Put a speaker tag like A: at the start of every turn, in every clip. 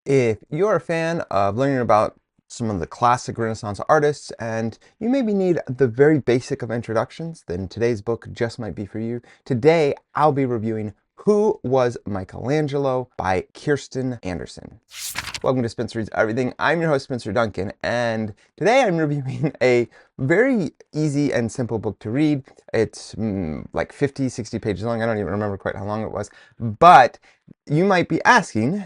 A: If you're a fan of learning about some of the classic Renaissance artists and you maybe need the very basic of introductions, then today's book just might be for you. Today, I'll be reviewing Who Was Michelangelo by Kirsten Anderson. Welcome to Spencer Reads Everything. I'm your host, Spencer Duncan, and today I'm reviewing a very easy and simple book to read. It's like 50, 60 pages long. I don't even remember quite how long it was, but you might be asking,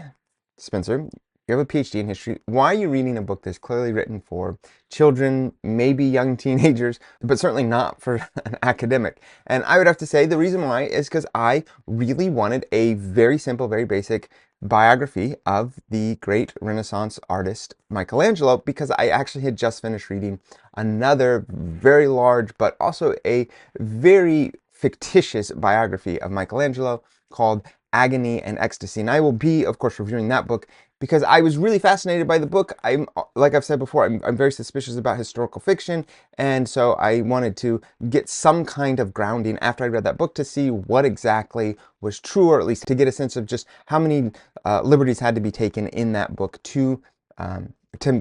A: Spencer, you have a PhD in history. Why are you reading a book that's clearly written for children, maybe young teenagers, but certainly not for an academic? And I would have to say the reason why is because I really wanted a very simple, very basic biography of the great Renaissance artist Michelangelo, because I actually had just finished reading another very large, but also a very fictitious biography of Michelangelo called Agony and Ecstasy. And I will be, of course, reviewing that book because I was really fascinated by the book. Like I've said before, I'm very suspicious about historical fiction. And so I wanted to get some kind of grounding after I read that book to see what exactly was true, or at least to get a sense of just how many liberties had to be taken in that book to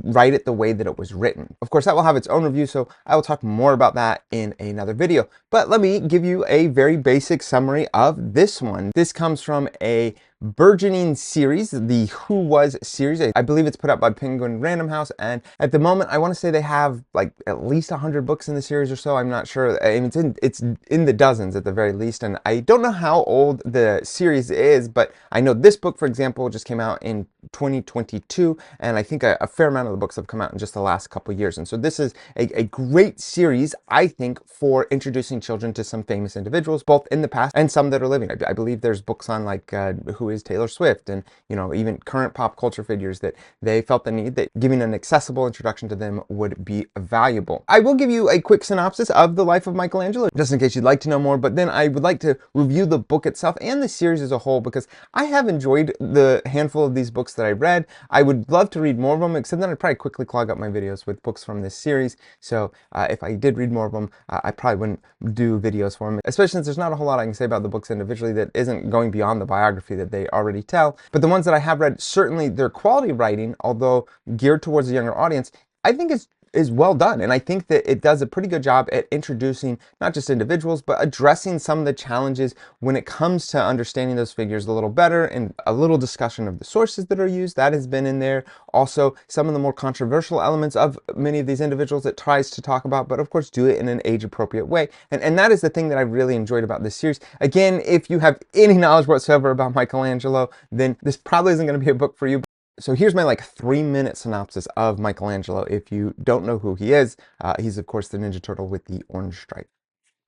A: write it the way that it was written. Of course, that will have its own review, so I will talk more about that in another video. But let me give you a very basic summary of this one. This comes from a burgeoning series, the Who Was series. I believe it's put out by Penguin Random House, and at the moment I want to say they have like at least 100 books in the series or so. I'm not sure. I mean, it's in the dozens at the very least, and I don't know how old the series is, but I know this book, for example, just came out in 2022, and I think a fair amount of the books have come out in just the last couple years. And so this is a great series, I think, for introducing children to some famous individuals, both in the past and some that are living. I believe there's books on like who is Taylor Swift, and even current pop culture figures that they felt the need that giving an accessible introduction to them would be valuable. I will give you a quick synopsis of the life of Michelangelo, just in case you'd like to know more, but then I would like to review the book itself and the series as a whole, because I have enjoyed the handful of these books that I read. I would love to read more of them, except that I'd probably quickly clog up my videos with books from this series. So if I did read more of them, I probably wouldn't do videos for them, especially since there's not a whole lot I can say about the books individually that isn't going beyond the biography that they already tell. But the ones that I have read, certainly their quality writing, although geared towards a younger audience, I think is well done. And I think that it does a pretty good job at introducing not just individuals, but addressing some of the challenges when it comes to understanding those figures a little better, and a little discussion of the sources that are used. That has been in there. Also, some of the more controversial elements of many of these individuals it tries to talk about, but of course do it in an age-appropriate way. And that is the thing that I really enjoyed about this series. Again, if you have any knowledge whatsoever about Michelangelo, then this probably isn't going to be a book for you. So here's my like 3-minute synopsis of Michelangelo if you don't know who he is. He's of course the Ninja Turtle with the orange stripe.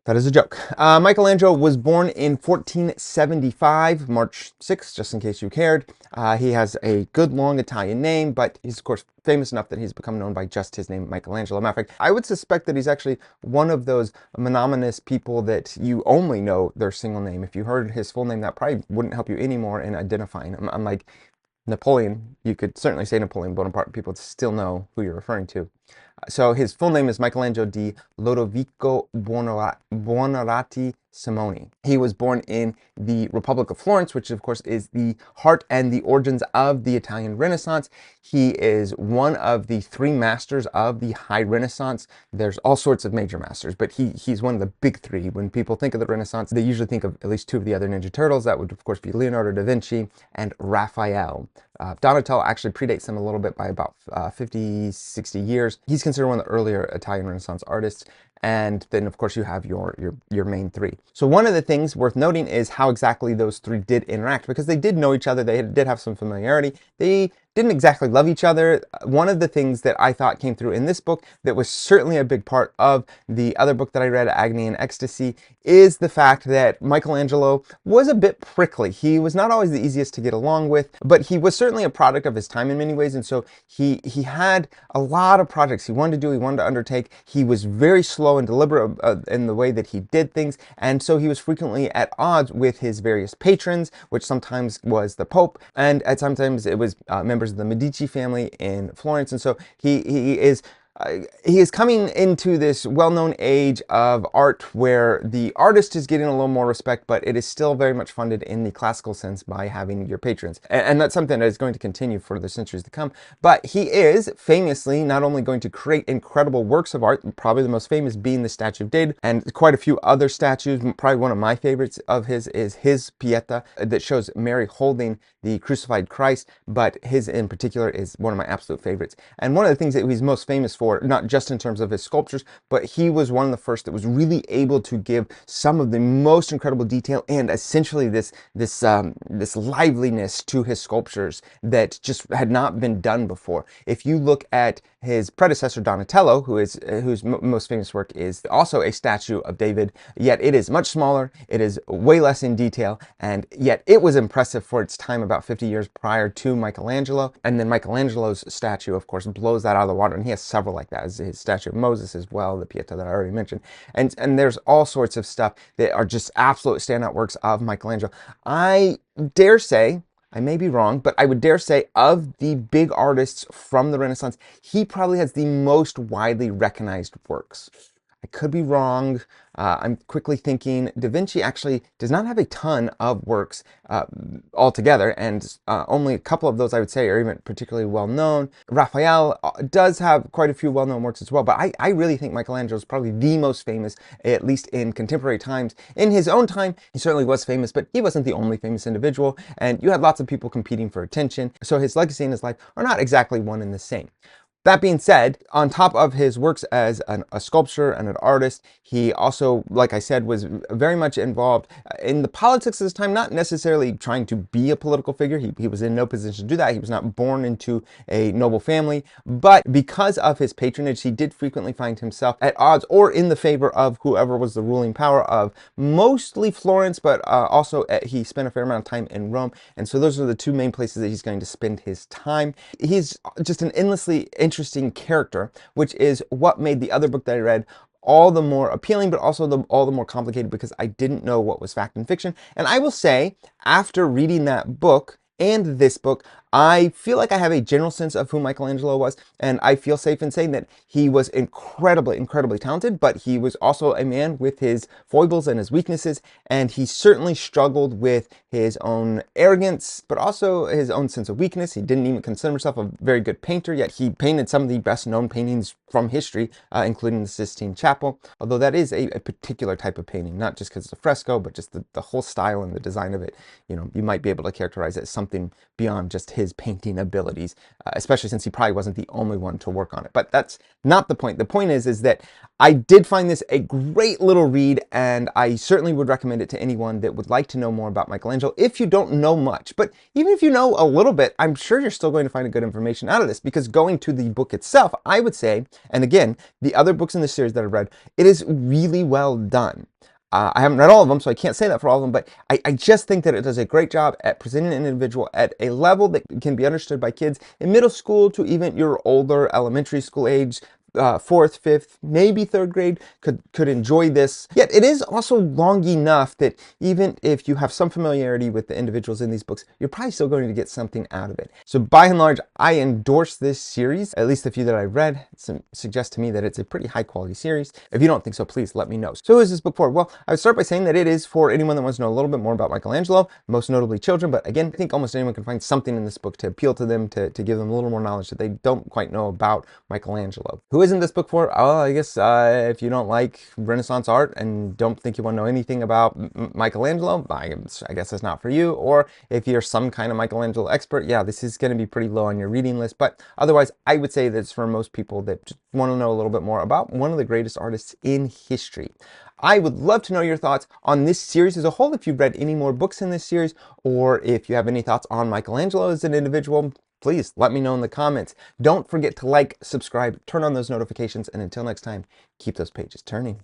A: That is a joke. Michelangelo was born in 1475, March 6th, just in case you cared. He has a good long Italian name, but he's of course famous enough that he's become known by just his name, Michelangelo. Matter of fact, I would suspect that he's actually one of those monogamous people that you only know their single name. If you heard his full name, that probably wouldn't help you any more in identifying him. Unlike Napoleon, you could certainly say Napoleon Bonaparte, people would still know who you're referring to. So his full name is Michelangelo di Lodovico Buonarroti Simoni. He was born in the Republic of Florence, which of course is the heart and the origins of the Italian Renaissance. He is one of the 3 masters of the High Renaissance. There's all sorts of major masters, but he's one of the big 3. When people think of the Renaissance, they usually think of at least 2 of the other Ninja Turtles. That would of course be Leonardo da Vinci and Raphael. Donatello actually predates him a little bit by about 50, 60 years. He's considered one of the earlier Italian Renaissance artists. And then of course you have your main 3. So one of the things worth noting is how exactly those 3 did interact, because they did know each other. They did have some familiarity. They didn't exactly love each other. One of the things that I thought came through in this book that was certainly a big part of the other book that I read, Agony and Ecstasy, is the fact that Michelangelo was a bit prickly. He was not always the easiest to get along with, but he was certainly a product of his time in many ways. And so he had a lot of projects he wanted to do, he wanted to undertake. He was very slow and deliberate in the way that he did things. And so he was frequently at odds with his various patrons, which sometimes was the Pope, and at sometimes it was members of the Medici family in Florence. And so he is he is coming into this well-known age of art where the artist is getting a little more respect, but it is still very much funded in the classical sense by having your patrons. And that's something that is going to continue for the centuries to come. But he is famously not only going to create incredible works of art, probably the most famous being the statue of David, and quite a few other statues. Probably one of my favorites of his is his Pietà that shows Mary holding the crucified Christ, but his in particular is one of my absolute favorites. And one of the things that he's most famous for, not just in terms of his sculptures, but he was one of the first that was really able to give some of the most incredible detail and essentially this liveliness to his sculptures that just had not been done before. If you look at his predecessor Donatello, whose most famous work is also a statue of David, yet it is much smaller, it is way less in detail, and yet it was impressive for its time about 50 years prior to Michelangelo. And then Michelangelo's statue, of course, blows that out of the water, and he has several like that. His statue of Moses as well, the Pietà that I already mentioned. And there's all sorts of stuff that are just absolute standout works of Michelangelo. I dare say, I may be wrong, but I would dare say of the big artists from the Renaissance, he probably has the most widely recognized works. I could be wrong. I'm quickly thinking Da Vinci actually does not have a ton of works altogether, and only a couple of those I would say are even particularly well known. Raphael does have quite a few well-known works as well, but I really think Michelangelo is probably the most famous, at least in contemporary times. In his own time, he certainly was famous, but he wasn't the only famous individual, and you had lots of people competing for attention, so his legacy and his life are not exactly one and the same. That being said, on top of his works as a sculptor and an artist, he also, like I said, was very much involved in the politics of his time, not necessarily trying to be a political figure. He was in no position to do that. He was not born into a noble family, but because of his patronage, he did frequently find himself at odds or in the favor of whoever was the ruling power of mostly Florence, but also he spent a fair amount of time in Rome. And so those are the two main places that he's going to spend his time. He's just an endlessly interesting character, which is what made the other book that I read all the more appealing, but also all the more complicated because I didn't know what was fact and fiction. And I will say, after reading that book and this book, I feel like I have a general sense of who Michelangelo was, and I feel safe in saying that he was incredibly, incredibly talented, but he was also a man with his foibles and his weaknesses, and he certainly struggled with his own arrogance, but also his own sense of weakness. He didn't even consider himself a very good painter, yet he painted some of the best known paintings from history, including the Sistine Chapel, although that is a particular type of painting, not just because it's a fresco, but just the whole style and the design of it. You know, you might be able to characterize it as something beyond just his painting abilities, especially since he probably wasn't the only one to work on it. But that's not the point. The point is that I did find this a great little read, and I certainly would recommend it to anyone that would like to know more about Michelangelo if you don't know much. But even if you know a little bit, I'm sure you're still going to find good information out of this, because going to the book itself, I would say, and again, the other books in the series that I've read, it is really well done. I haven't read all of them, so I can't say that for all of them, but I just think that it does a great job at presenting an individual at a level that can be understood by kids in middle school to even your older elementary school age. Fourth, fifth, maybe third grade could enjoy this. Yet it is also long enough that even if you have some familiarity with the individuals in these books, you're probably still going to get something out of it. So by and large, I endorse this series. At least the few that I've read suggest to me that it's a pretty high quality series. If you don't think so, please let me know. So who is this book for? Well, I would start by saying that it is for anyone that wants to know a little bit more about Michelangelo, most notably children. But again, I think almost anyone can find something in this book to appeal to them, to give them a little more knowledge that they don't quite know about Michelangelo. Who isn't this book for? Well, I guess if you don't like Renaissance art and don't think you want to know anything about Michelangelo, I guess it's not for you. Or if you're some kind of Michelangelo expert, yeah, this is going to be pretty low on your reading list. But otherwise, I would say that it's for most people that just want to know a little bit more about one of the greatest artists in history. I would love to know your thoughts on this series as a whole, if you've read any more books in this series, or if you have any thoughts on Michelangelo as an individual. Please let me know in the comments. Don't forget to like, subscribe, turn on those notifications, and until next time, keep those pages turning.